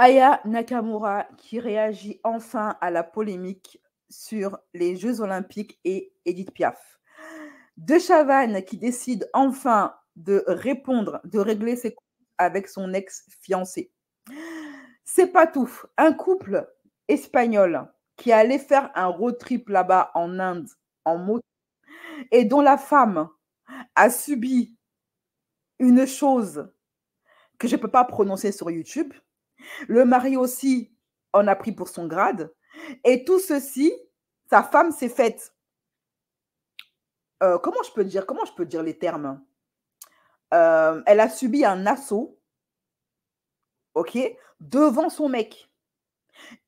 Aya Nakamura qui réagit enfin à la polémique sur les Jeux olympiques et Édith Piaf. De Chavannes qui décide enfin de répondre, de régler ses comptes avec son ex-fiancé. C'est pas tout. Un couple espagnol qui allait faire un road trip là-bas en Inde en moto et dont la femme a subi une chose que je ne peux pas prononcer sur YouTube. Le mari aussi en a pris pour son grade. Et tout ceci, sa femme s'est faite, comment je peux dire les termes? Elle a subi un assaut, ok, devant son mec.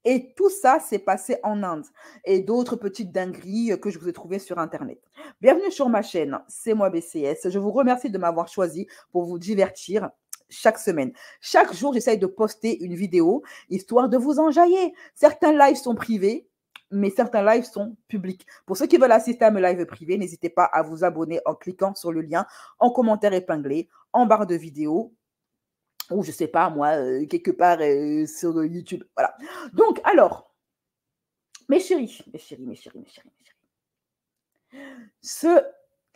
Et tout ça s'est passé en Inde. Et d'autres petites dingueries que je vous ai trouvées sur Internet. Bienvenue sur ma chaîne, c'est moi BCS. Je vous remercie de m'avoir choisi pour vous divertir chaque semaine. Chaque jour, j'essaye de poster une vidéo, histoire de vous enjailler. Certains lives sont privés, mais certains lives sont publics. Pour ceux qui veulent assister à mes lives privés, n'hésitez pas à vous abonner en cliquant sur le lien en commentaire épinglé, en barre de vidéo, ou je sais pas moi, quelque part sur YouTube. Voilà. Donc, alors, mes chéris, ce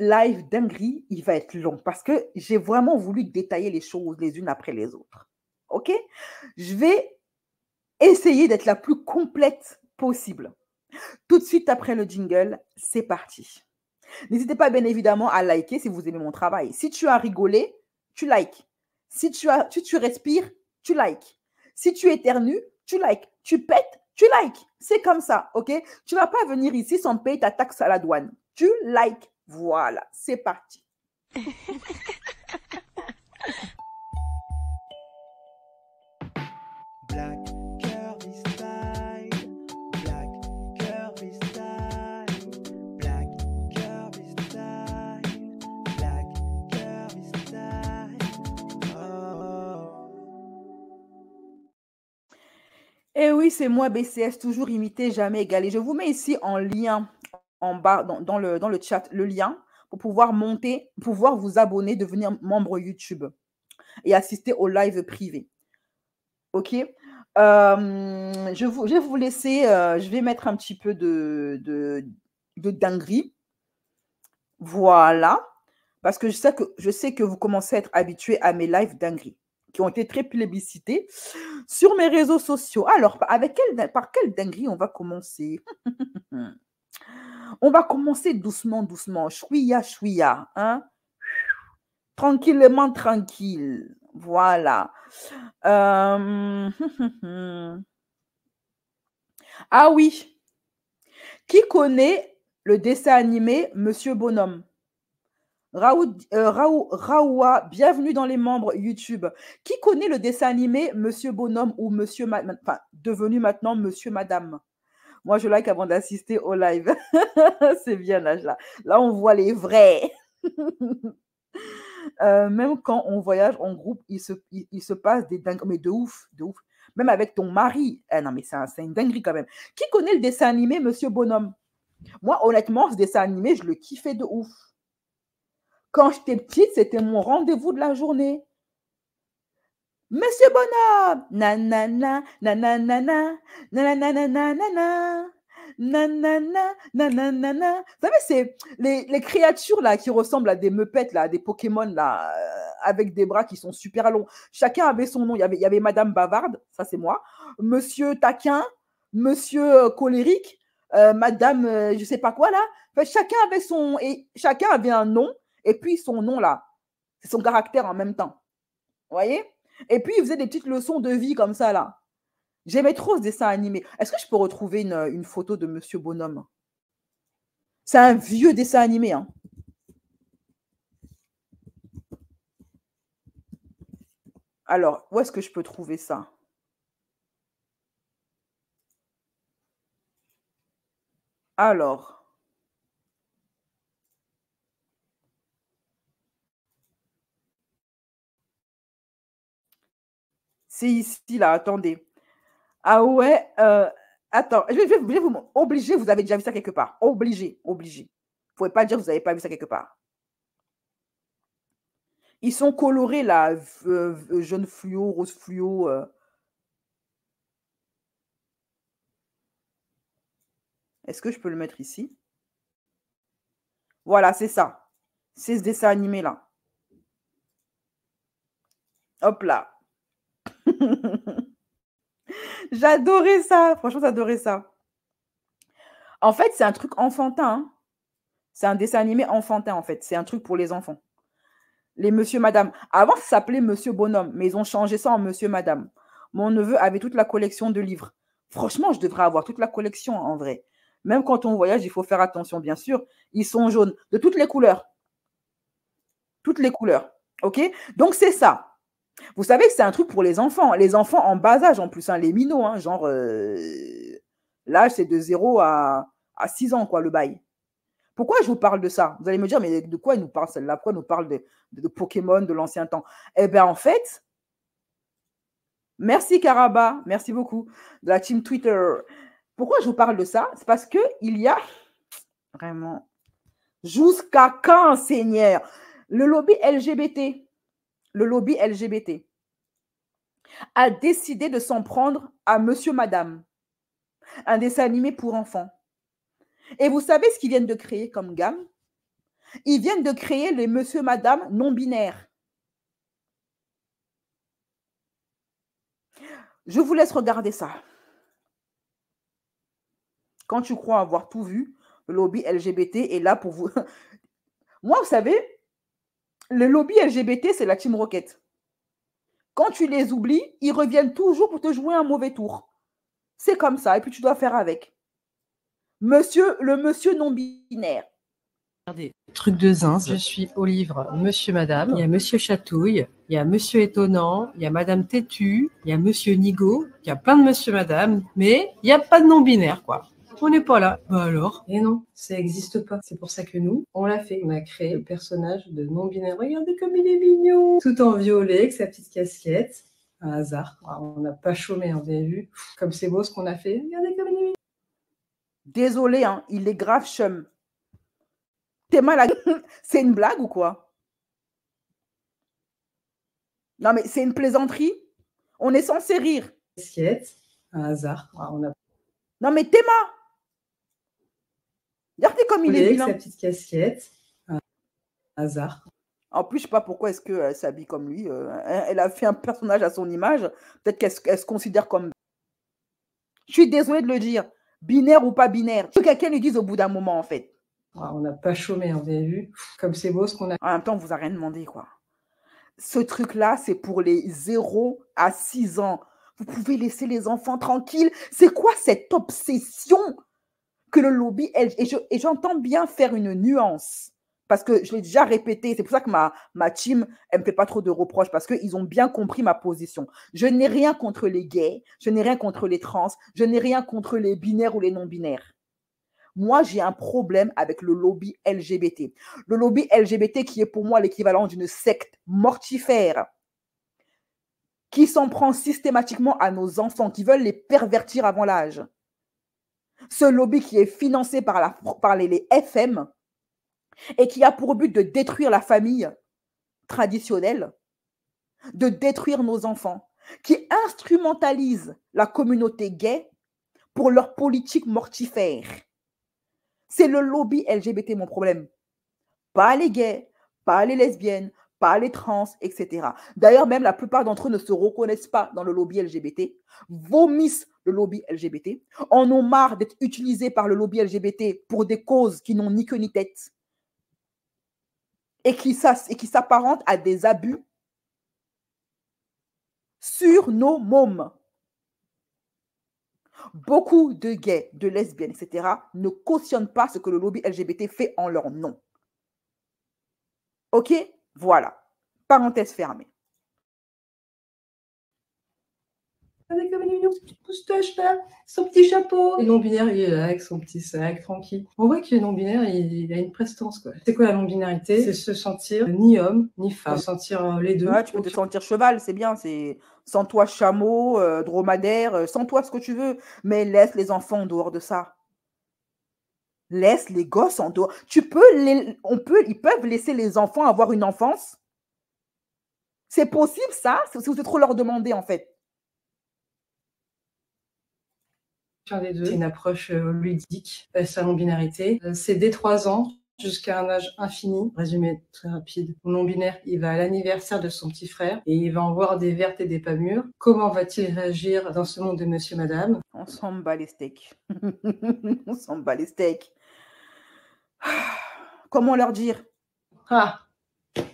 live dinguerie, il va être long parce que j'ai vraiment voulu détailler les choses les unes après les autres. OK? Je vais essayer d'être la plus complète possible. Tout de suite après le jingle, c'est parti. N'hésitez pas bien évidemment à liker si vous aimez mon travail. Si tu as rigolé, tu likes. Si tu respires, tu likes. Si tu éternues, tu likes. Tu pètes, tu likes. C'est comme ça, ok? Tu ne vas pas venir ici sans payer ta taxe à la douane. Tu likes. Voilà, c'est parti. Black curvy style, black curvy style, black curvy style, black curvy style. Oh. Et oui, c'est moi BCS, toujours imité, jamais égalé. Je vous mets ici en lien, en bas, dans le chat, le lien pour pouvoir monter, pouvoir vous abonner, devenir membre YouTube et assister au live privé. OK. Je vais vous laisser, je vais mettre un petit peu de dinguerie. Voilà. Parce que je sais que vous commencez à être habitués à mes lives dingueries qui ont été très plébiscités sur mes réseaux sociaux. Alors, par quelle dinguerie on va commencer? On va commencer doucement, doucement. Chouïa, chouïa. Hein? Tranquillement, tranquille. Voilà. Euh, Ah oui, qui connaît le dessin animé Monsieur Bonhomme? Raoua, bienvenue dans les membres YouTube. Qui connaît le dessin animé Monsieur Bonhomme ou enfin, devenu maintenant Monsieur Madame? Moi, je like avant d'assister au live. C'est bien là. Là, on voit les vrais. Même quand on voyage en groupe, il se passe des dingueries. Mais de ouf, de ouf. Même avec ton mari. Non, mais c'est une dinguerie quand même. Qui connaît le dessin animé Monsieur Bonhomme? Moi, honnêtement, ce dessin animé, je le kiffais de ouf. Quand j'étais petite, c'était mon rendez-vous de la journée. Monsieur Bonhomme, nanana, nanana, nanana, nanana, nanana, nanana. Vous savez, c'est les créatures là qui ressemblent à des meupettes, là, des Pokémon là, avec des bras qui sont super longs. Chacun avait son nom. Il y avait Madame Bavarde, ça c'est moi, Monsieur Taquin, Monsieur Colérique, Madame je sais pas quoi là. Enfin, chacun avait un nom et puis son nom là, c'est son caractère en même temps. Vous voyez? Et puis, il faisait des petites leçons de vie comme ça, là. J'aimais trop ce dessin animé. Est-ce que je peux retrouver une photo de Monsieur Bonhomme? C'est un vieux dessin animé. Hein. Alors, où est-ce que je peux trouver ça? Alors. C'est ici, là, attendez. Ah ouais, attends, je vais vous obliger, vous avez déjà vu ça quelque part. Obligé, obligé. Vous ne pouvez pas dire que vous n'avez pas vu ça quelque part. Ils sont colorés, là, jaune fluo, rose fluo. Est-ce que je peux le mettre ici? Voilà, c'est ça. C'est ce dessin animé-là. Hop là. J'adorais ça. Franchement, j'adorais ça. En fait, c'est un truc enfantin. Hein. C'est un dessin animé enfantin, en fait. C'est un truc pour les enfants. Les monsieur, madame. Avant, ça s'appelait Monsieur Bonhomme, mais ils ont changé ça en Monsieur, madame. Mon neveu avait toute la collection de livres. Franchement, je devrais avoir toute la collection, en vrai. Même quand on voyage, il faut faire attention, bien sûr. Ils sont jaunes, de toutes les couleurs. Toutes les couleurs. OK? Donc, c'est ça. Vous savez que c'est un truc pour les enfants. Les enfants en bas âge, en plus, hein, les minots. Hein, genre, l'âge, c'est de 0 à 6 ans, quoi, le bail. Pourquoi je vous parle de ça? Vous allez me dire, mais de quoi il nous parle celle-là? Pourquoi il nous parle de Pokémon, de l'ancien temps? Eh bien, en fait, merci Karaba, merci beaucoup de la team Twitter. Pourquoi je vous parle de ça? C'est parce qu'il y a vraiment jusqu'à quand, Seigneur, le lobby LGBT a décidé de s'en prendre à Monsieur Madame, un dessin animé pour enfants. Et vous savez ce qu'ils viennent de créer comme gamme? Ils viennent de créer les Monsieur Madame non-binaires. Je vous laisse regarder ça. Quand tu crois avoir tout vu, le lobby LGBT est là pour vous. Moi, vous savez, le lobby LGBT, c'est la Team Rocket. Quand tu les oublies, ils reviennent toujours pour te jouer un mauvais tour. C'est comme ça, et puis tu dois faire avec. Le monsieur non-binaire. Regardez, truc de zinz. Je suis au livre Monsieur Madame. Il y a Monsieur Chatouille, il y a Monsieur Étonnant, il y a Madame Têtue, il y a Monsieur Nigo, il y a plein de Monsieur Madame, mais il n'y a pas de non-binaire, quoi. On n'est pas là. Bah alors? Et non, ça n'existe pas. C'est pour ça que nous, on l'a fait. On a créé le personnage de non-binaire. Regardez comme il est mignon. Tout en violet, avec sa petite casquette. Un hasard. On n'a pas chômé, hein, vous avez vu? Comme c'est beau ce qu'on a fait. Regardez comme il est mignon. Désolé, hein, il est grave chum. T'es malade. C'est une blague ou quoi? Non, mais c'est une plaisanterie. On est censé rire. Casquette. Un hasard. On a Non, mais Théma. Regardez comme il est avec vilain. sa petite casquette. Un hasard. En plus, je ne sais pas pourquoi est-ce qu'elle s'habille comme lui. Elle a fait un personnage à son image. Peut-être qu'elle se considère comme... Je suis désolée de le dire. Binaire ou pas binaire. Que quelqu'un lui dise au bout d'un moment, en fait. On n'a pas chômé, hein, vous avez vu? Comme c'est beau ce qu'on a. En même temps, on ne vous a rien demandé, quoi. Ce truc-là, c'est pour les 0 à 6 ans. Vous pouvez laisser les enfants tranquilles. C'est quoi cette obsession que le lobby... Et j'entends bien faire une nuance. Parce que je l'ai déjà répété. C'est pour ça que ma team, elle ne me fait pas trop de reproches. Parce qu'ils ont bien compris ma position. Je n'ai rien contre les gays. Je n'ai rien contre les trans. Je n'ai rien contre les binaires ou les non-binaires. Moi, j'ai un problème avec le lobby LGBT. Le lobby LGBT qui est pour moi l'équivalent d'une secte mortifère qui s'en prend systématiquement à nos enfants, qui veulent les pervertir avant l'âge. Ce lobby qui est financé par les FM et qui a pour but de détruire la famille traditionnelle, de détruire nos enfants, qui instrumentalise la communauté gay pour leur politique mortifère. C'est le lobby LGBT, mon problème. Pas les gays, pas les lesbiennes, pas les trans, etc. D'ailleurs, même la plupart d'entre eux ne se reconnaissent pas dans le lobby LGBT, vomissent le lobby LGBT, en ont marre d'être utilisés par le lobby LGBT pour des causes qui n'ont ni queue ni tête et qui s'apparentent à des abus sur nos mômes. Beaucoup de gays, de lesbiennes, etc. ne cautionnent pas ce que le lobby LGBT fait en leur nom. OK? Voilà. Parenthèse fermée. Avec comme une mignon, sa petite moustache là, son petit chapeau. Et non-binaire, il est là avec son petit sac, tranquille. On voit que le non-binaire, il a une prestance, quoi. C'est quoi la non-binarité? C'est se sentir ni homme, ni femme. Se sentir les deux. Ouais, tu peux te sentir cheval, c'est bien. C'est sans toi chameau, dromadaire, sans toi ce que tu veux. Mais laisse les enfants en dehors de ça. Laisse les gosses en dehors. Ils peuvent laisser les enfants avoir une enfance. C'est possible, ça? C'est trop leur demander, en fait. aucun des deux. C'est une approche ludique, sa non-binarité. C'est dès 3 ans jusqu'à un âge infini. Résumé très rapide. Mon non-binaire, il va à l'anniversaire de son petit frère et il va en voir des vertes et des pas mûres. Comment va-t-il réagir dans ce monde de monsieur, madame? On s'en bat les steaks. On s'en bat les steaks. Comment leur dire? Ah!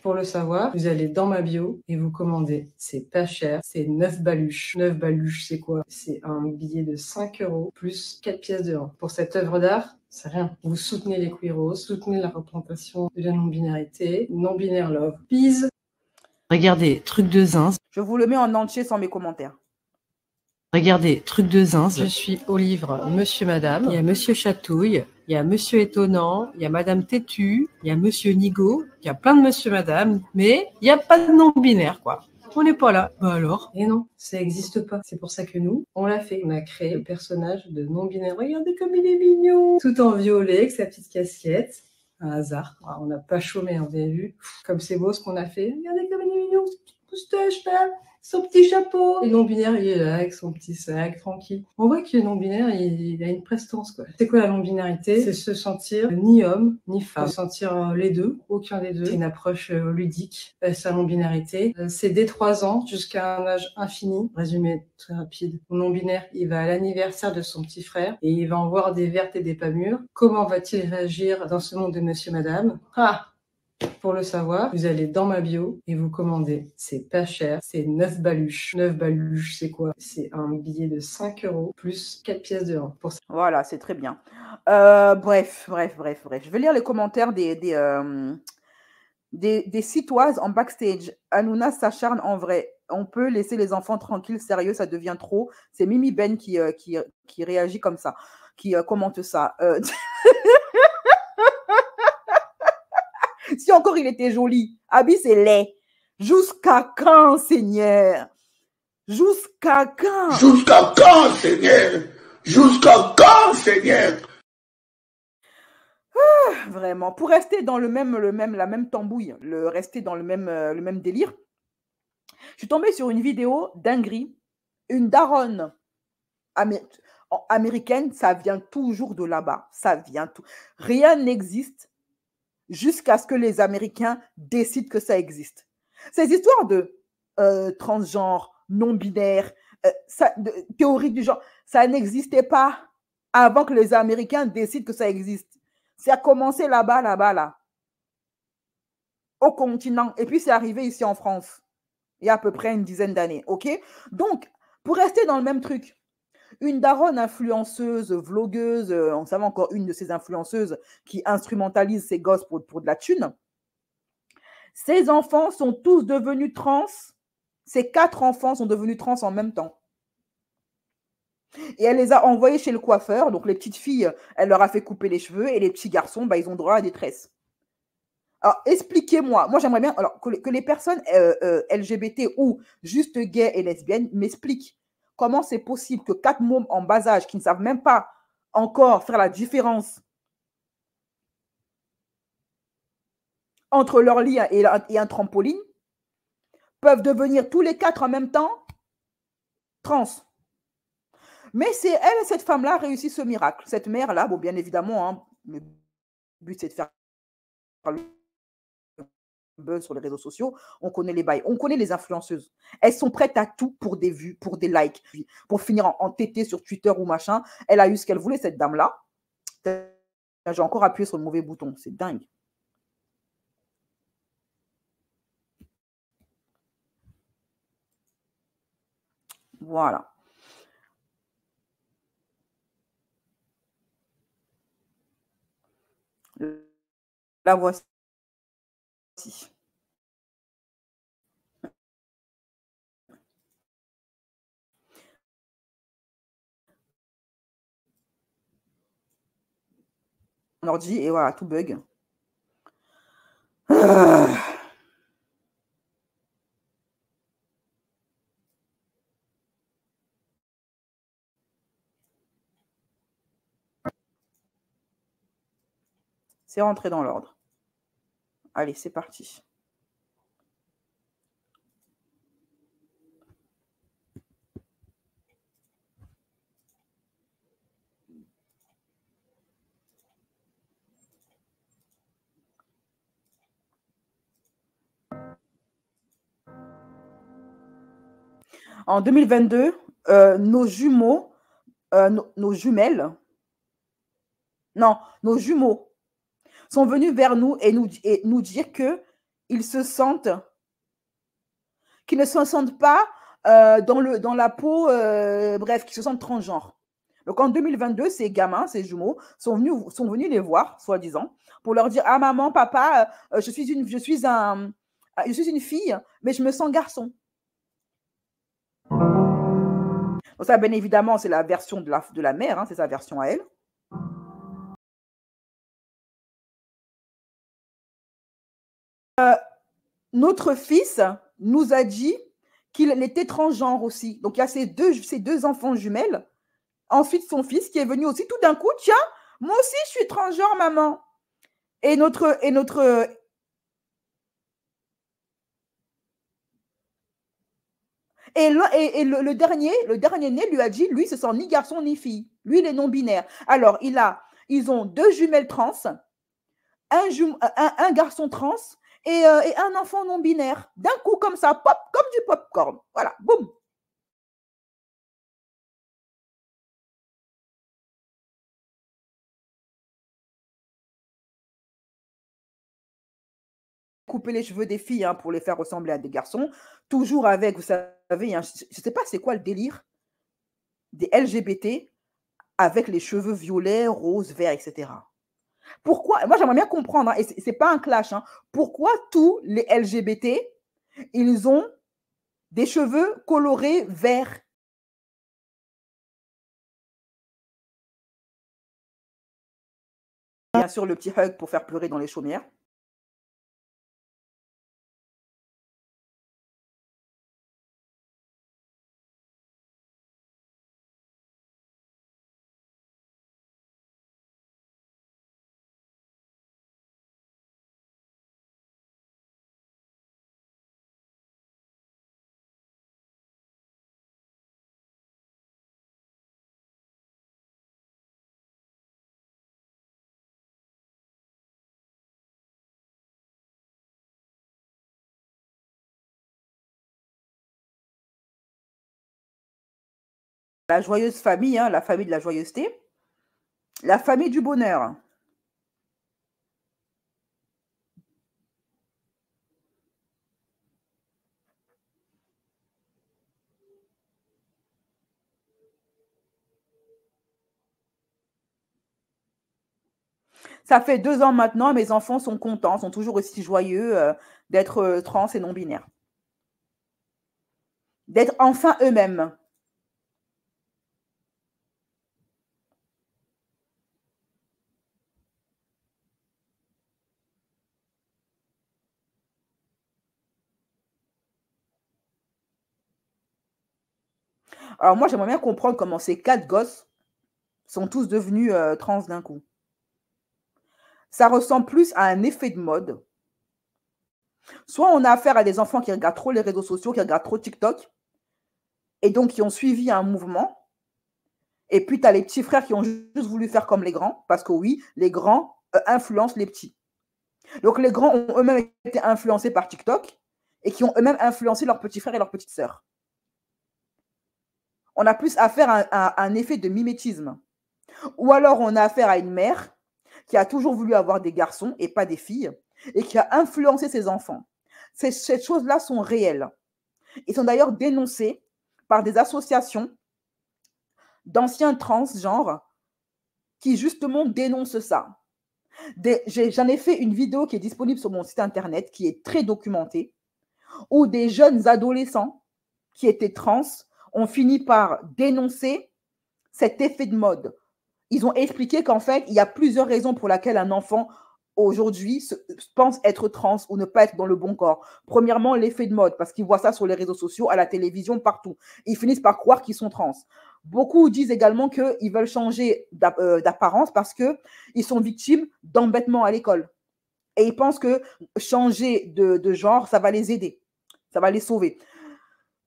Pour le savoir, vous allez dans ma bio et vous commandez. C'est pas cher, c'est 9 baluches. 9 baluches, c'est quoi? C'est un billet de 5 € plus 4 pièces de 1. Pour cette œuvre d'art, c'est rien. Vous soutenez les queeros, soutenez la représentation de la non-binarité, non-binaire love. Peace. Regardez, truc de zinz. Je vous le mets en entier sans mes commentaires. Regardez, truc de zinz. Je suis au livre Monsieur Madame. Il y a Monsieur Chatouille, il y a Monsieur Étonnant, il y a Madame Têtue, il y a Monsieur Nigo, il y a plein de Monsieur Madame, mais il n'y a pas de non-binaire, quoi. On n'est pas là. Bah alors? Et non, ça n'existe pas. C'est pour ça que nous, on l'a fait. On a créé le personnage de non-binaire. Regardez comme il est mignon. Tout en violet, avec sa petite casquette. Un hasard. Ah, on n'a pas chômé, hein, vous avez vu? Comme c'est beau ce qu'on a fait. Regardez comme il est mignon, cette petite moustache là. Son petit chapeau. Et non-binaire, il est là avec son petit sac, tranquille. On voit que le non-binaire, il a une prestance, quoi. C'est quoi la non-binarité? C'est se sentir ni homme, ni femme. Se sentir les deux, aucun des deux. C'est une approche ludique, sa non-binarité. C'est dès 3 ans jusqu'à un âge infini. Résumé très rapide. Mon non-binaire, il va à l'anniversaire de son petit frère et il va en voir des vertes et des pas mûres. Comment va-t-il réagir dans ce monde de monsieur, madame? Ah! Pour le savoir, vous allez dans ma bio et vous commandez. C'est pas cher, c'est 9 baluches. 9 baluches, c'est quoi? C'est un billet de 5 € plus 4 pièces de 1. Pour ça. Voilà, c'est très bien. Bref. Je vais lire les commentaires des citoises en backstage. Hanouna s'acharne en vrai. On peut laisser les enfants tranquilles, sérieux, ça devient trop. C'est Mimi Ben qui réagit comme ça, qui commente ça. Si encore il était joli. Abi, c'est laid. Jusqu'à quand, Seigneur? Jusqu'à quand? Jusqu'à quand, Seigneur? Jusqu'à quand, Seigneur? Vraiment. Pour rester dans la même tambouille, rester dans le même délire, je suis tombée sur une vidéo dinguerie. Une daronne américaine, ça vient toujours de là-bas. Ça vient tout. Rien n'existe jusqu'à ce que les Américains décident que ça existe. Ces histoires de transgenre, non-binaire, théorie du genre, ça n'existait pas avant que les Américains décident que ça existe. Ça a commencé là-bas, là, au continent. Et puis, c'est arrivé ici en France, il y a à peu près une dizaine d'années. OK? Donc, pour rester dans le même truc, une daronne influenceuse, vlogueuse, on savait encore une de ces influenceuses qui instrumentalise ses gosses pour de la thune. Ses enfants sont tous devenus trans. Ses 4 enfants sont devenus trans en même temps. Et elle les a envoyés chez le coiffeur. Donc, les petites filles, elle leur a fait couper les cheveux. Et les petits garçons, bah, ils ont droit à des tresses. Alors, expliquez-moi. Moi, j'aimerais bien que les personnes LGBT ou juste gays et lesbiennes m'expliquent comment c'est possible que 4 mômes en bas âge qui ne savent même pas encore faire la différence entre leur lit et un trampoline peuvent devenir tous les 4 en même temps trans. Mais c'est elle, cette femme-là, réussit ce miracle. Cette mère-là, bon, bien évidemment, hein, le but, c'est de faire le buzz sur les réseaux sociaux. On connaît les bails, on connaît les influenceuses. Elles sont prêtes à tout pour des vues, pour des likes, pour finir en tété sur Twitter ou machin. Elle a eu ce qu'elle voulait, cette dame-là. J'ai encore appuyé sur le mauvais bouton. C'est dingue. Voilà. La voici. Mon ordi et voilà, tout bug. C'est rentré dans l'ordre. Allez, c'est parti. En 2022, nos jumeaux, nos jumelles, non, nos jumeaux sont venus vers nous et nous dire que ils se sentent, qu'ils ne se sentent pas dans la peau, bref, qu'ils se sentent transgenres. Donc en 2022, ces gamins, ces jumeaux, sont venus les voir, soi-disant, pour leur dire: ah maman, papa, je suis une fille, mais je me sens garçon. Donc ça, bien évidemment, c'est la version de la mère, hein, c'est sa version à elle. Notre fils nous a dit qu'il était transgenre aussi. Donc il y a ces deux enfants jumelles. Ensuite, son fils qui est venu aussi tout d'un coup: tiens, moi aussi je suis transgenre, maman. Et le dernier né lui a dit: lui, ce sont ni garçon ni fille. Lui, il est non-binaire. Alors, ils ont deux jumelles trans, un garçon trans et un enfant non-binaire. D'un coup, comme ça, pop, comme du popcorn. Voilà, boum. Couper les cheveux des filles, hein, pour les faire ressembler à des garçons. Toujours avec, vous savez, je ne sais pas c'est quoi le délire des LGBT avec les cheveux violets, roses, verts, etc. Pourquoi? Moi, j'aimerais bien comprendre, hein, et ce n'est pas un clash, hein, pourquoi tous les LGBT, ils ont des cheveux colorés verts? Bien sûr, le petit hug pour faire pleurer dans les chaumières. La joyeuse famille, hein, la famille de la joyeuseté, la famille du bonheur. Ça fait 2 ans maintenant, mes enfants sont contents, sont toujours aussi joyeux d'être trans et non-binaires. D'être enfin eux-mêmes. Alors moi, j'aimerais bien comprendre comment ces 4 gosses sont tous devenus trans d'un coup. Ça ressemble plus à un effet de mode. Soit on a affaire à des enfants qui regardent trop les réseaux sociaux, qui regardent trop TikTok, et donc qui ont suivi un mouvement. Et puis, tu as les petits frères qui ont juste voulu faire comme les grands, parce que oui, les grands influencent les petits. Donc, les grands ont eux-mêmes été influencés par TikTok et qui ont eux-mêmes influencé leurs petits frères et leurs petites sœurs. On a plus affaire à un effet de mimétisme. Ou alors, on a affaire à une mère qui a toujours voulu avoir des garçons et pas des filles et qui a influencé ses enfants. Ces choses-là sont réelles. Ils sont d'ailleurs dénoncés par des associations d'anciens transgenres qui justement dénoncent ça. J'en ai fait une vidéo qui est disponible sur mon site internet, qui est très documentée, où des jeunes adolescents qui étaient trans ont fini par dénoncer cet effet de mode. Ils ont expliqué qu'en fait, il y a plusieurs raisons pour lesquelles un enfant aujourd'hui pense être trans ou ne pas être dans le bon corps. Premièrement, l'effet de mode, parce qu'ils voient ça sur les réseaux sociaux, à la télévision, partout. Ils finissent par croire qu'ils sont trans. Beaucoup disent également qu'ils veulent changer d'apparence parce qu'ils sont victimes d'embêtements à l'école. Et ils pensent que changer de genre, ça va les aider, ça va les sauver.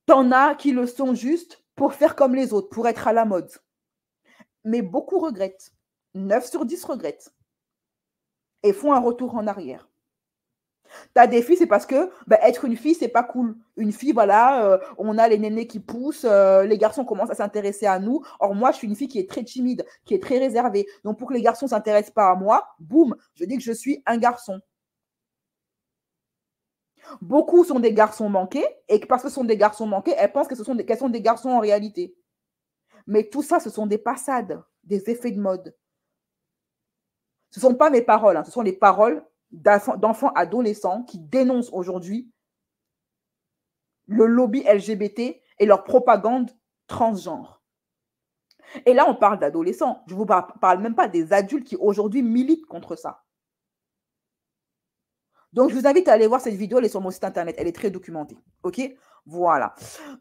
T'en as qui le sont juste pour faire comme les autres, pour être à la mode. Mais beaucoup regrettent. 9 sur 10 regrettent. Et font un retour en arrière. T'as des filles, c'est parce que être une fille, c'est pas cool. Une fille, voilà, on a les nénés qui poussent, les garçons commencent à s'intéresser à nous. Or, moi, je suis une fille qui est très timide, qui est très réservée. Donc, pour que les garçons ne s'intéressent pas à moi, boum, je dis que je suis un garçon. Beaucoup sont des garçons manqués, et parce que ce sont des garçons manqués, elles pensent qu'elles sont des garçons en réalité. Mais tout ça, ce sont des passades, des effets de mode. Ce ne sont pas mes paroles, hein, ce sont les paroles d'enfants adolescents qui dénoncent aujourd'hui le lobby LGBT et leur propagande transgenre. Et là, on parle d'adolescents. Je ne vous parle même pas des adultes qui aujourd'hui militent contre ça. Donc, je vous invite à aller voir cette vidéo. Elle est sur mon site internet. Elle est très documentée. OK? Voilà.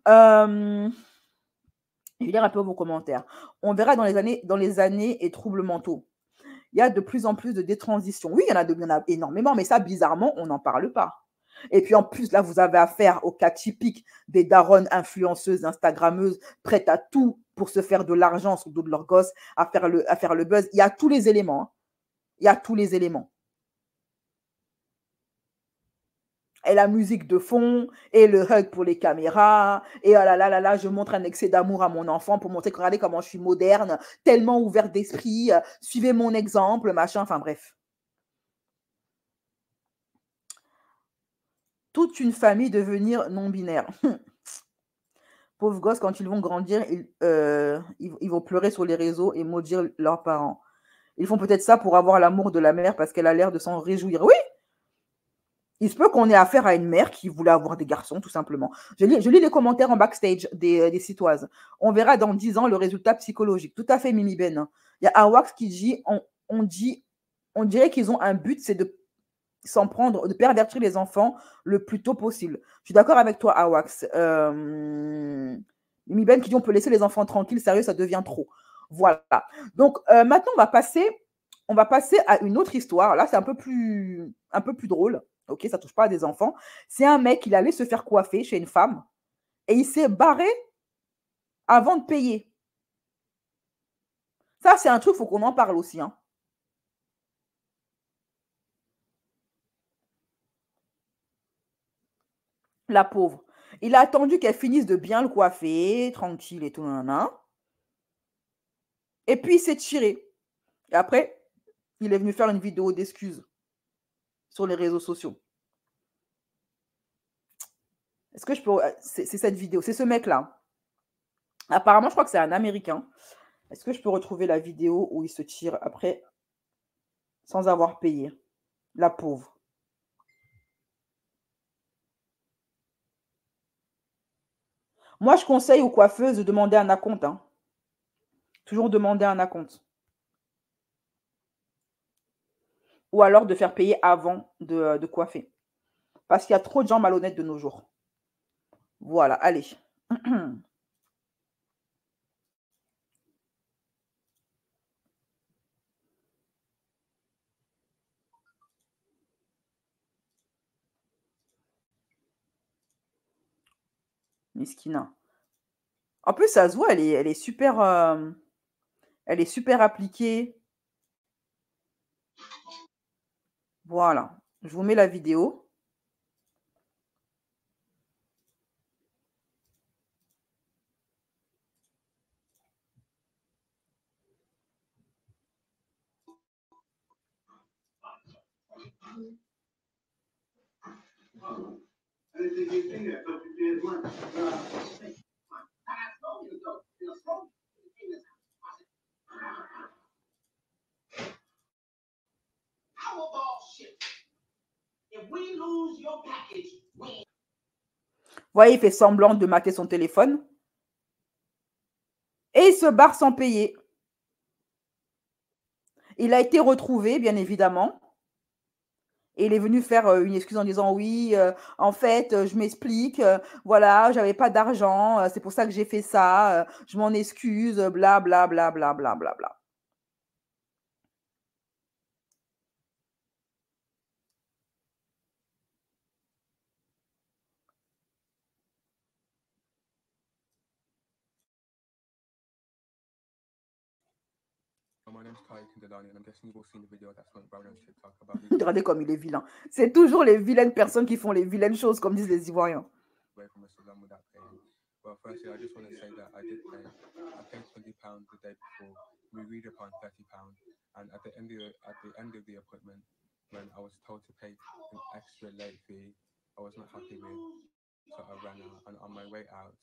Je vais lire un peu vos commentaires. On verra dans les années et troubles mentaux. Il y a de plus en plus de détransitions. Oui, il y en a énormément, mais ça, bizarrement, on n'en parle pas. Et puis en plus, là, vous avez affaire au cas typique des daronnes influenceuses, instagrammeuses, prêtes à tout pour se faire de l'argent sur le dos de leurs gosses, à faire le buzz. Il y a tous les éléments. Hein. Il y a tous les éléments. Et la musique de fond, et le hug pour les caméras, et oh là là là là, je montre un excès d'amour à mon enfant pour montrer, regardez comment je suis moderne, tellement ouverte d'esprit, suivez mon exemple, machin, enfin bref. Toute une famille devenir non-binaire. Pauvres gosses, quand ils vont grandir, ils vont pleurer sur les réseaux et maudire leurs parents. Ils font peut-être ça pour avoir l'amour de la mère parce qu'elle a l'air de s'en réjouir. Oui, il se peut qu'on ait affaire à une mère qui voulait avoir des garçons, tout simplement. Je lis les commentaires en backstage des citoises. On verra dans 10 ans le résultat psychologique. Tout à fait, Mimi Ben. Il y a Awax qui dit, on dirait qu'ils ont un but, c'est de s'en prendre, de pervertir les enfants le plus tôt possible. Je suis d'accord avec toi, Awax. Mimi Ben qui dit on peut laisser les enfants tranquilles, sérieux, ça devient trop. Voilà. Donc maintenant, on va passer à une autre histoire. Là, c'est un peu plus drôle. Ok, ça touche pas à des enfants. C'est un mec, il allait se faire coiffer chez une femme et il s'est barré avant de payer. Ça, c'est un truc, il faut qu'on en parle aussi. Hein. La pauvre. Il a attendu qu'elle finisse de bien le coiffer, tranquille et tout, nanana. Et puis, il s'est tiré. Et après, il est venu faire une vidéo d'excuses sur les réseaux sociaux. Est-ce que je peux... C'est cette vidéo, c'est ce mec-là. Apparemment, je crois que c'est un Américain. Est-ce que je peux retrouver la vidéo où il se tire après sans avoir payé? La pauvre. Moi, je conseille aux coiffeuses de demander un acompte. Hein. Toujours demander un acompte. Ou alors de faire payer avant de coiffer. Parce qu'il y a trop de gens malhonnêtes de nos jours. Voilà, allez. Miskina. En plus, ça se voit, elle est super appliquée. Voilà. Je vous mets la vidéo. Vous voyez, il fait semblant de mater son téléphone. Et il se barre sans payer. Il a été retrouvé, bien évidemment. Et il est venu faire une excuse en disant oui, en fait, je m'explique, voilà, j'avais pas d'argent, c'est pour ça que j'ai fait ça, je m'en excuse, bla bla bla bla bla bla bla. Regardez comme il est vilain. C'est toujours les vilaines personnes qui font les vilaines choses, comme disent les Ivoiriens. Well, firstly, I just want to say that I did pay. I paid £20 the day before. We agreed upon £30, and at the end of the appointment, when I was told to pay an extra late fee, I was not happy with, so I ran out. And on my way out,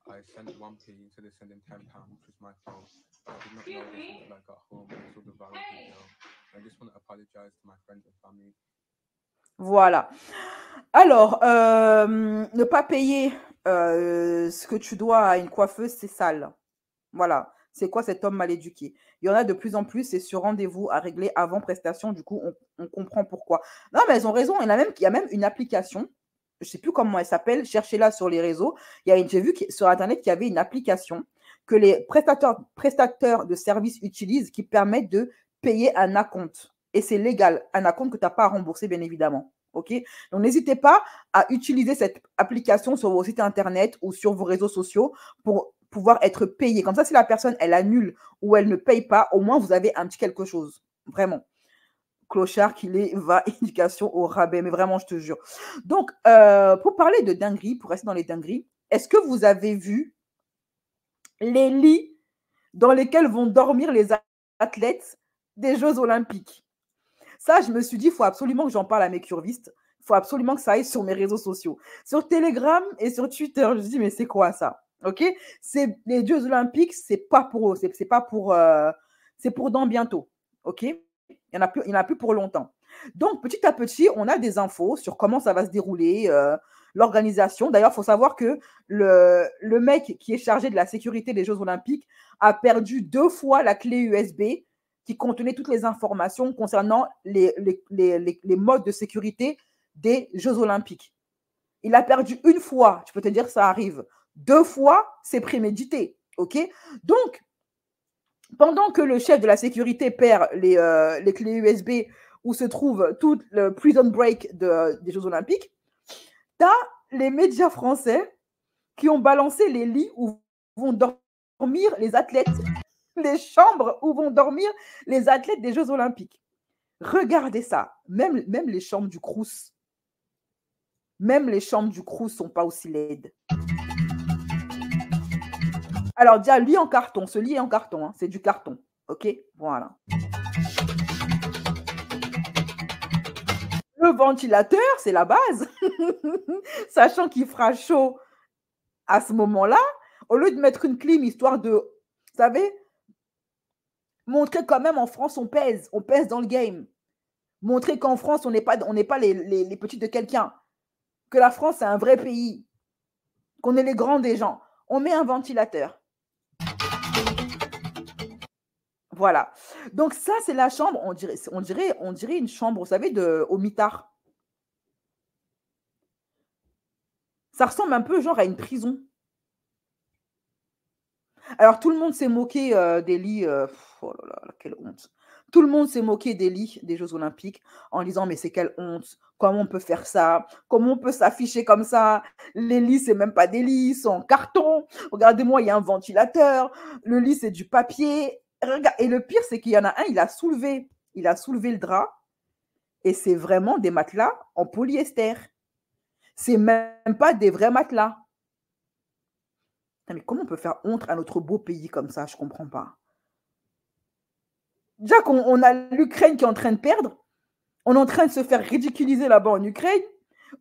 I sent 1p instead of sending £10, which was my fault. I did not know this until I got home and saw the viral video. I just want to apologize to my friends and family. Voilà. Alors, ne pas payer ce que tu dois à une coiffeuse, c'est sale. Voilà. C'est quoi cet homme mal éduqué? Il y en a de plus en plus, c'est sur rendez-vous à régler avant prestation. Du coup, on comprend pourquoi. Non, mais elles ont raison. Il y a même une application. Je ne sais plus comment elle s'appelle. Cherchez-la sur les réseaux. J'ai vu sur Internet qu'il y avait une application que les prestateurs de services utilisent qui permettent de payer un acompte. Et c'est légal. Un acompte que tu n'as pas à rembourser, bien évidemment. OK? Donc, n'hésitez pas à utiliser cette application sur vos sites Internet ou sur vos réseaux sociaux pour pouvoir être payé. Comme ça, si la personne, elle annule ou elle ne paye pas, au moins, vous avez un petit quelque chose. Vraiment. Clochard qu'il est, va, éducation au rabais. Mais vraiment, je te jure. Donc, pour parler de dinguerie, pour rester dans les dingueries, est-ce que vous avez vu les lits dans lesquels vont dormir les athlètes des Jeux Olympiques? Ça, je me suis dit, il faut absolument que j'en parle à mes curvistes. Il faut absolument que ça aille sur mes réseaux sociaux. Sur Telegram et sur Twitter, je me dis, mais c'est quoi ça? OK? Les Jeux Olympiques, c'est pas pour eux. C'est pas pour... c'est pour dans bientôt. OK? Il n'y en a plus pour longtemps. Donc, petit à petit, on a des infos sur comment ça va se dérouler, l'organisation. D'ailleurs, il faut savoir que le mec qui est chargé de la sécurité des Jeux Olympiques a perdu 2 fois la clé USB qui contenait toutes les informations concernant les modes de sécurité des Jeux Olympiques. Il a perdu 1 fois, je peux te dire, ça arrive. 2 fois, c'est prémédité. OK? Donc, pendant que le chef de la sécurité perd les clés USB où se trouve tout le prison break des Jeux Olympiques, tu as les médias français qui ont balancé les lits où vont dormir les athlètes, les chambres où vont dormir les athlètes des Jeux Olympiques. Regardez ça. Même les chambres du Crous. Même les chambres du Crous ne sont pas aussi laides. Alors, déjà, lit en carton. Ce lit est en carton. Hein. C'est du carton. OK? Voilà. Le ventilateur, c'est la base. Sachant qu'il fera chaud à ce moment-là, au lieu de mettre une clim, histoire de, vous savez, montrer quand même en France, on pèse dans le game. Montrer qu'en France, on n'est pas les petits de quelqu'un. Que la France, c'est un vrai pays. Qu'on est les grands des gens. On met un ventilateur. Voilà. Donc ça, c'est la chambre, on dirait une chambre, vous savez, au mitard. Ça ressemble un peu genre à une prison. Alors, tout le monde s'est moqué des lits. Oh là là, quelle honte. Tout le monde s'est moqué des lits des Jeux Olympiques en disant, mais c'est quelle honte. Comment on peut faire ça? Comment on peut s'afficher comme ça? Les lits, c'est même pas des lits, ils sont en carton. Regardez-moi, il y a un ventilateur. Le lit, c'est du papier. Et le pire, c'est qu'il y en a un, il a soulevé le drap et c'est vraiment des matelas en polyester. C'est même pas des vrais matelas. Mais comment on peut faire honte à notre beau pays comme ça? Je ne comprends pas. Déjà qu'on a l'Ukraine qui est en train de perdre, on est en train de se faire ridiculiser là-bas en Ukraine,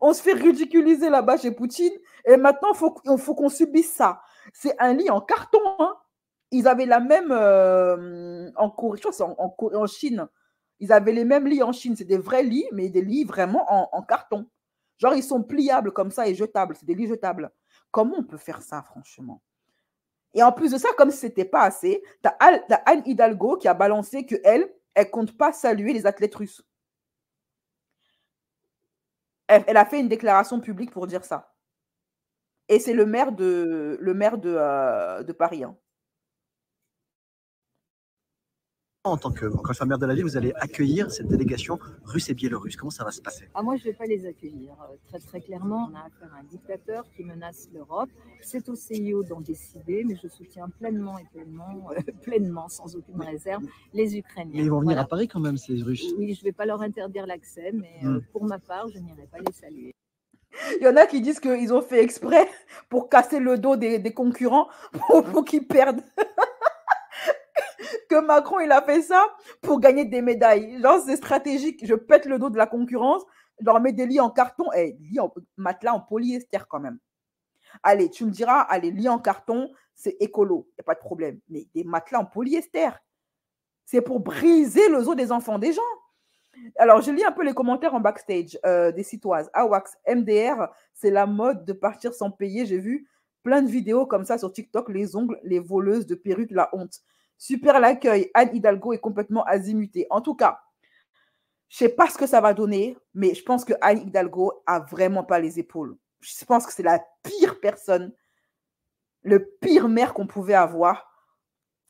on se fait ridiculiser là-bas chez Poutine, et maintenant, il faut qu'on subisse ça. C'est un lit en carton, hein. Ils avaient la même en Corée, je crois que c'est en Chine. Ils avaient les mêmes lits en Chine. C'est des vrais lits, mais des lits vraiment en carton. Genre, ils sont pliables comme ça et jetables. C'est des lits jetables. Comment on peut faire ça, franchement? Et en plus de ça, comme si ce n'était pas assez, tu as Anne Hidalgo qui a balancé qu'elle ne compte pas saluer les athlètes russes. Elle a fait une déclaration publique pour dire ça. Et c'est le maire de Paris. Hein. en tant qu'infirmière de la ville, vous allez accueillir cette délégation russe et biélorusse? Comment ça va se passer? Ah, moi, je ne vais pas les accueillir. Très, très clairement, on a affaire à un dictateur qui menace l'Europe. C'est au CIO d'en décider, mais je soutiens pleinement et pleinement, pleinement, sans aucune réserve, les Ukrainiens. Mais ils vont venir Voilà. à Paris quand même, ces Russes. Oui, je ne vais pas leur interdire l'accès, mais pour ma part, je n'irai pas les saluer. Il y en a qui disent qu'ils ont fait exprès pour casser le dos des concurrents pour qu'ils perdent. Que Macron, il a fait ça pour gagner des médailles. Genre, c'est stratégique. Je pète le dos de la concurrence, je leur mets des lits en carton. Lits en matelas en polyester quand même. Allez, tu me diras, allez, lits en carton, c'est écolo, il n'y a pas de problème. Mais des matelas en polyester, c'est pour briser le os des enfants des gens. Alors, je lis un peu les commentaires en backstage des citoises. Awax, MDR, c'est la mode de partir sans payer. J'ai vu plein de vidéos comme ça sur TikTok, les ongles, les voleuses de perruques, la honte. Super l'accueil. Anne Hidalgo est complètement azimutée. En tout cas, je ne sais pas ce que ça va donner, mais je pense que Anne Hidalgo a vraiment pas les épaules. Je pense que c'est la pire personne, le pire maire qu'on pouvait avoir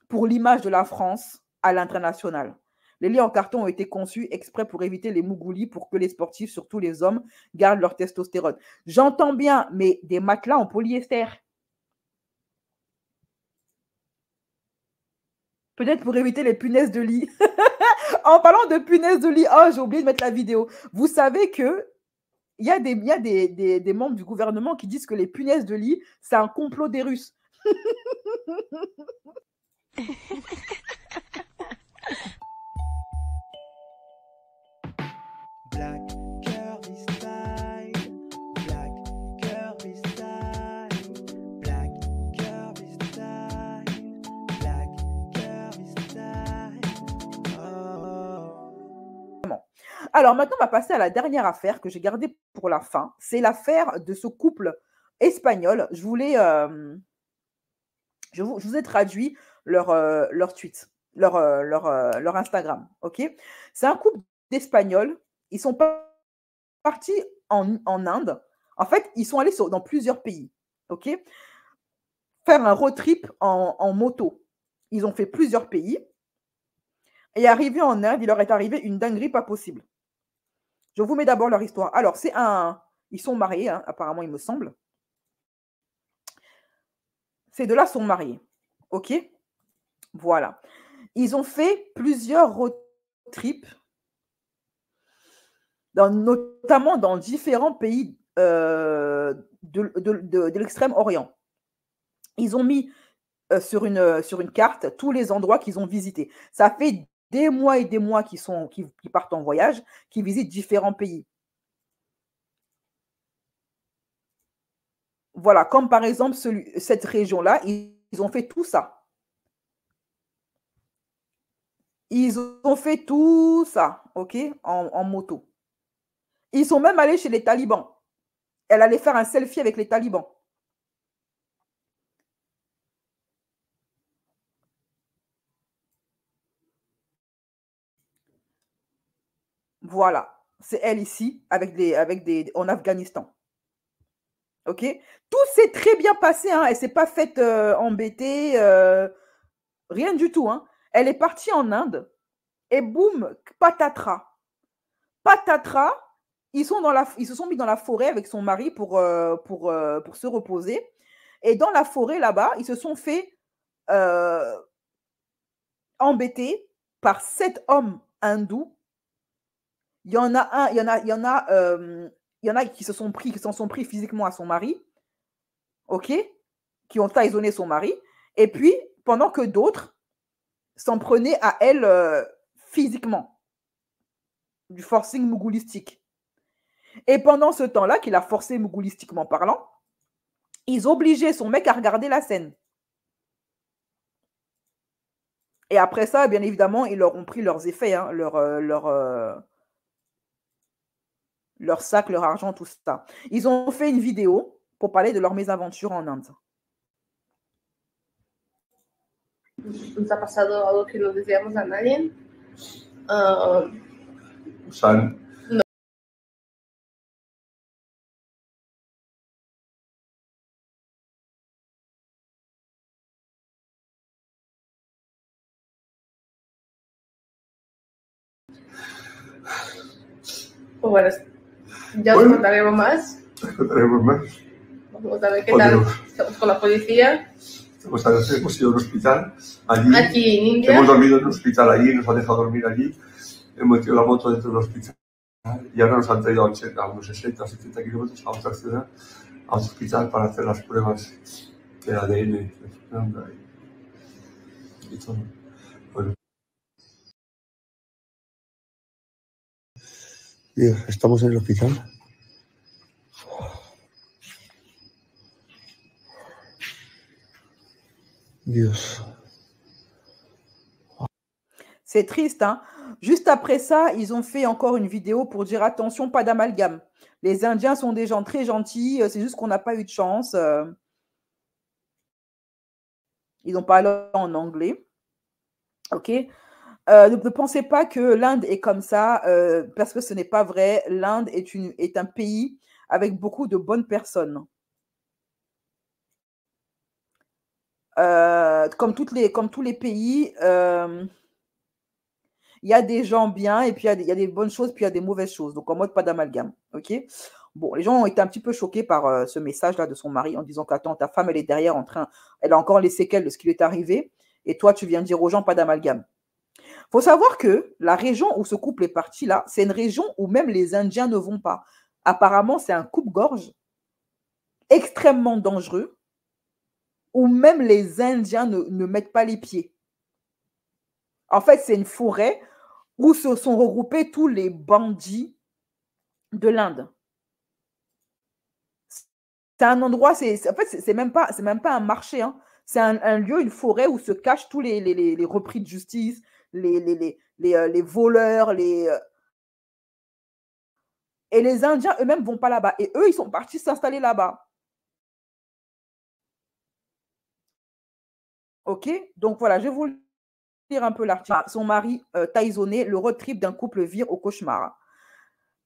pour l'image de la France à l'international. Les lits en carton ont été conçus exprès pour éviter les mougoulis, pour que les sportifs, surtout les hommes, gardent leur testostérone. J'entends bien, mais des matelas en polyester. Peut-être pour éviter les punaises de lit. En parlant de punaises de lit, oh, j'ai oublié de mettre la vidéo. Vous savez que il y a des membres du gouvernement qui disent que les punaises de lit, c'est un complot des Russes. Black Kirby style, Black Kirby style, Black Kirby style, Black Kirby style. Oh. Alors maintenant, on va passer à la dernière affaire que j'ai gardée pour la fin. C'est l'affaire de ce couple espagnol. Je vous ai traduit leur tweet, leur Instagram. Ok. C'est un couple d'Espagnols. Ils sont partis en Inde. En fait, ils sont allés dans plusieurs pays. Ok. Faire un road trip en moto. Ils ont fait plusieurs pays. Et arrivé en Inde, il leur est arrivé une dinguerie pas possible. Je vous mets d'abord leur histoire. Alors, ils sont mariés, hein, apparemment, il me semble. Ces deux-là sont mariés. OK? Voilà. Ils ont fait plusieurs road trips, notamment dans différents pays de l'extrême-orient. Ils ont mis sur une carte tous les endroits qu'ils ont visités. Ça fait des mois et des mois qu'ils partent en voyage, qu'ils visitent différents pays. Voilà, comme par exemple cette région-là, ils ont fait tout ça. Ils ont fait tout ça, OK, en moto. Ils sont même allés chez les talibans. Elle allait faire un selfie avec les talibans. Voilà, c'est elle ici, en Afghanistan. OK? Tout s'est très bien passé, hein. Elle ne s'est pas faite embêter, rien du tout, hein. Elle est partie en Inde et boum, patatras. Patatras, ils se sont mis dans la forêt avec son mari pour se reposer. Et dans la forêt, là-bas, ils se sont fait embêter par 7 hommes hindous. Il y en a qui s'en sont pris physiquement à son mari, OK, qui ont taillonné son mari. Et puis, pendant que d'autres s'en prenaient à elle physiquement, du forcing mougoulistique. Et pendant ce temps-là, qu'il a forcé mougoulistiquement parlant, ils obligeaient son mec à regarder la scène. Et après ça, bien évidemment, ils leur ont pris leurs effets, hein, leur sac, leur argent, tout ça. Ils ont fait une vidéo pour parler de leur mésaventure en Inde. Nos ha pasado algo que no deseamos a nadie. Son, Pues bueno, ya os Bueno. contaremos más. Tenemos más. Vamos a ver qué tal estamos con la policía. Pues a veces hemos ido a un hospital allí. Aquí en India. Hemos dormido en un hospital allí, nos han dejado dormir allí. Hemos metido la moto dentro del hospital y ahora nos han traído a unos 60 o 70 kilómetros a otra ciudad, a otro hospital para hacer las pruebas de ADN y todo. Bueno. Bien, estamos en el hospital. Dios. C'est triste, hein. Juste après ça, ils ont fait encore une vidéo pour dire attention, pas d'amalgame. Les Indiens sont des gens très gentils, c'est juste qu'on n'a pas eu de chance. Ils n'ont pas parlé en anglais. Ok. Ne pensez pas que l'Inde est comme ça, parce que ce n'est pas vrai. L'Inde est un pays avec beaucoup de bonnes personnes. Comme tous les pays, il y a des gens bien et puis il y a des bonnes choses, puis il y a des mauvaises choses. Donc, en mode pas d'amalgame. OK? Bon, les gens ont été un petit peu choqués par ce message-là de son mari en disant qu'attends, ta femme, elle est derrière elle a encore les séquelles de ce qui lui est arrivé. Et toi, tu viens dire aux gens pas d'amalgame. Il faut savoir que la région où ce couple est parti, là, c'est une région où même les Indiens ne vont pas. Apparemment, c'est un coupe-gorge extrêmement dangereux où même les Indiens ne mettent pas les pieds. En fait, c'est une forêt où se sont regroupés tous les bandits de l'Inde. C'est un endroit, en fait, c'est même pas un marché, hein. C'est un lieu, une forêt où se cachent tous les repris de justice, les voleurs, et les Indiens eux-mêmes ne vont pas là-bas. Et eux, ils sont partis s'installer là-bas. OK? Donc voilà, je vais vous lire un peu l'article. Son mari taïsonné, le road trip d'un couple vire au cauchemar.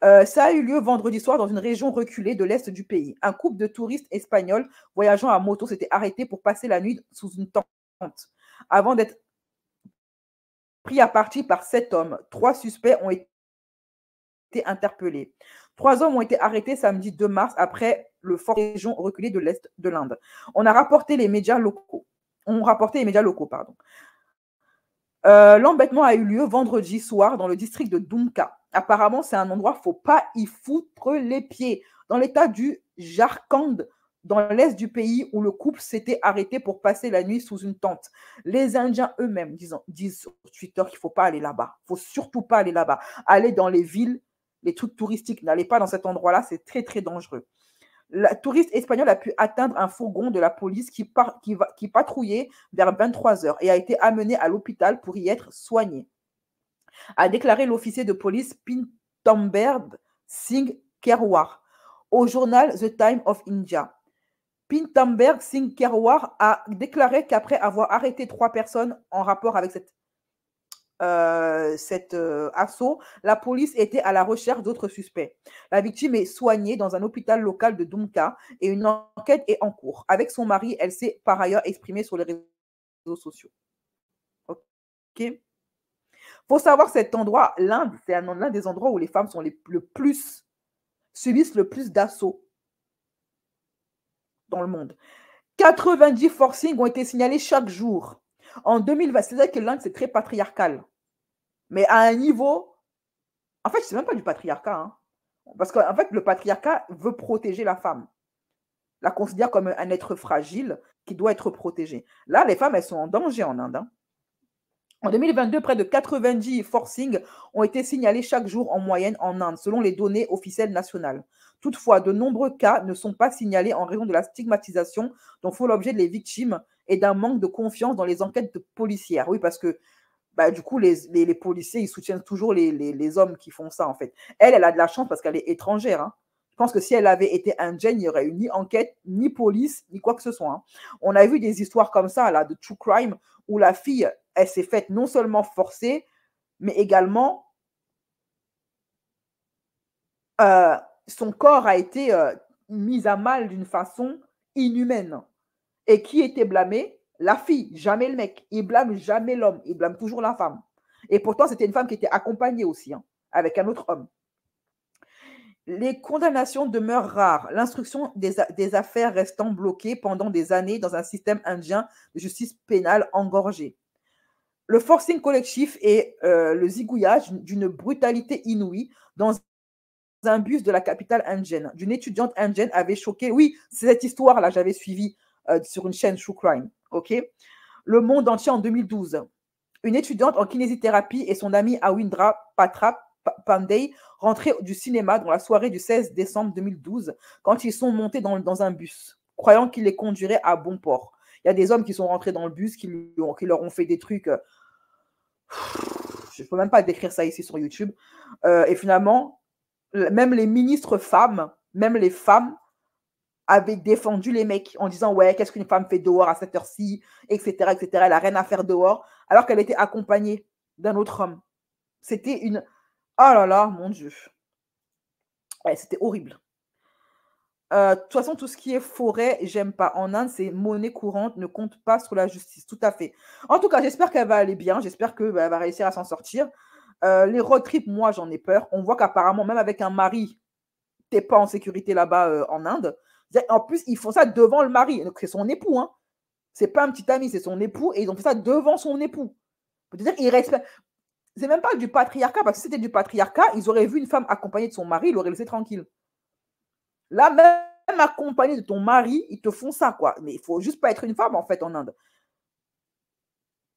Ça a eu lieu vendredi soir dans une région reculée de l'est du pays. Un couple de touristes espagnols voyageant à moto s'était arrêté pour passer la nuit sous une tente avant d'être pris à partie par 7 hommes. 3 suspects ont été interpellés. 3 hommes ont été arrêtés samedi 2 mars après le fort région reculée de l'est de l'Inde. On a rapporté les médias locaux. L'embêtement a eu lieu vendredi soir dans le district de Dumka. Apparemment, c'est un endroit, il ne faut pas y foutre les pieds. Dans l'état du Jharkhand, dans l'est du pays, où le couple s'était arrêté pour passer la nuit sous une tente. Les Indiens eux-mêmes disent sur Twitter qu'il ne faut pas aller là-bas. Il ne faut surtout pas aller là-bas. Allez dans les villes, les trucs touristiques. N'allez pas dans cet endroit-là, c'est très, très dangereux. La touriste espagnole a pu atteindre un fourgon de la police qui patrouillait vers 23h et a été amené à l'hôpital pour y être soigné, a déclaré l'officier de police Pitamber Singh Kerwar au journal The Times of India. Pitamber Singh Kerwar a déclaré qu'après avoir arrêté 3 personnes en rapport avec cet assaut, la police était à la recherche d'autres suspects. La victime est soignée dans un hôpital local de Dumka et une enquête est en cours. Avec son mari, elle s'est par ailleurs exprimée sur les réseaux sociaux. OK. Il faut savoir que cet endroit, l'Inde, c'est l'un des endroits où les femmes sont subissent le plus d'assauts dans le monde. 90 forcings ont été signalés chaque jour. En 2020, c'est-à-dire que l'Inde, c'est très patriarcal. Mais à un niveau... En fait, ce n'est même pas du patriarcat. Hein. Parce qu'en fait, le patriarcat veut protéger la femme. La considère comme un être fragile qui doit être protégé. Là, les femmes, elles sont en danger en Inde. Hein. En 2022, près de 90 forcings ont été signalés chaque jour en moyenne en Inde, selon les données officielles nationales. Toutefois, de nombreux cas ne sont pas signalés en raison de la stigmatisation dont font l'objet les victimes et d'un manque de confiance dans les enquêtes policières. Oui, parce que du coup, les policiers, ils soutiennent toujours les hommes qui font ça, en fait. Elle a de la chance parce qu'elle est étrangère. Hein. Je pense que si elle avait été indienne, il n'y aurait eu ni enquête, ni police, ni quoi que ce soit. Hein. On a vu des histoires comme ça, là, de true crime, où la fille, elle s'est faite non seulement forcer, mais également son corps a été mis à mal d'une façon inhumaine. Et qui était blâmé? La fille, jamais le mec. Il blâme jamais l'homme, il blâme toujours la femme. Et pourtant, c'était une femme qui était accompagnée aussi, hein, avec un autre homme. Les condamnations demeurent rares, l'instruction des affaires restant bloquée pendant des années dans un système indien de justice pénale engorgé. Le forcing collectif et le zigouillage d'une brutalité inouïe dans un bus de la capitale indienne, d'une étudiante indienne avait choqué. Oui, c'est cette histoire-là, j'avais suivi sur une chaîne True Crime. Ok, le monde entier en 2012. Une étudiante en kinésithérapie et son amie Awindra Patra Pandey rentraient du cinéma dans la soirée du 16 décembre 2012 quand ils sont montés dans un bus, croyant qu'il les conduirait à bon port. Il y a des hommes qui sont rentrés dans le bus, qui leur ont fait des trucs. Je ne peux même pas décrire ça ici sur YouTube. Et finalement, même les ministres femmes, même les femmes, avaient défendu les mecs en disant ouais, qu'est-ce qu'une femme fait dehors à cette heure-ci, etc., etc. Elle n'a rien à faire dehors, alors qu'elle était accompagnée d'un autre homme. C'était une... Oh là là, mon Dieu. Ouais, c'était horrible. De toute façon, tout ce qui est forêt, j'aime pas. En Inde, c'est monnaie courante, ne compte pas sur la justice. Tout à fait. En tout cas, j'espère qu'elle va aller bien. J'espère qu'elle va réussir à s'en sortir. Les road trips, moi, j'en ai peur. On voit qu'apparemment, même avec un mari, t'es pas en sécurité là-bas en Inde. En plus, ils font ça devant le mari. Donc, c'est son époux. Hein. C'est pas un petit ami, c'est son époux. Et ils ont fait ça devant son époux. C'est-à-dire qu'ils respectent. C'est même pas du patriarcat, parce que si c'était du patriarcat, ils auraient vu une femme accompagnée de son mari, ils l'auraient laissé tranquille. Là, même accompagné de ton mari, ils te font ça, quoi. Mais il faut juste pas être une femme, en fait, en Inde.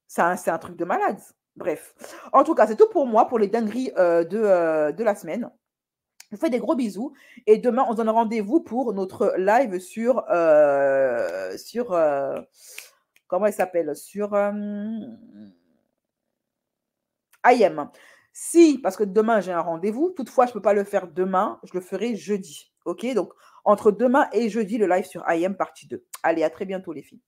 C'est un truc de malade. Bref. En tout cas, c'est tout pour moi, pour les dingueries de la semaine. Je vous fais des gros bisous. Et demain, on se donne rendez-vous pour notre live sur comment il s'appelle? Sur IM. Si, parce que demain, j'ai un rendez-vous. Toutefois, je ne peux pas le faire demain. Je le ferai jeudi. OK? Donc, entre demain et jeudi, le live sur IM partie 2. Allez, à très bientôt, les filles.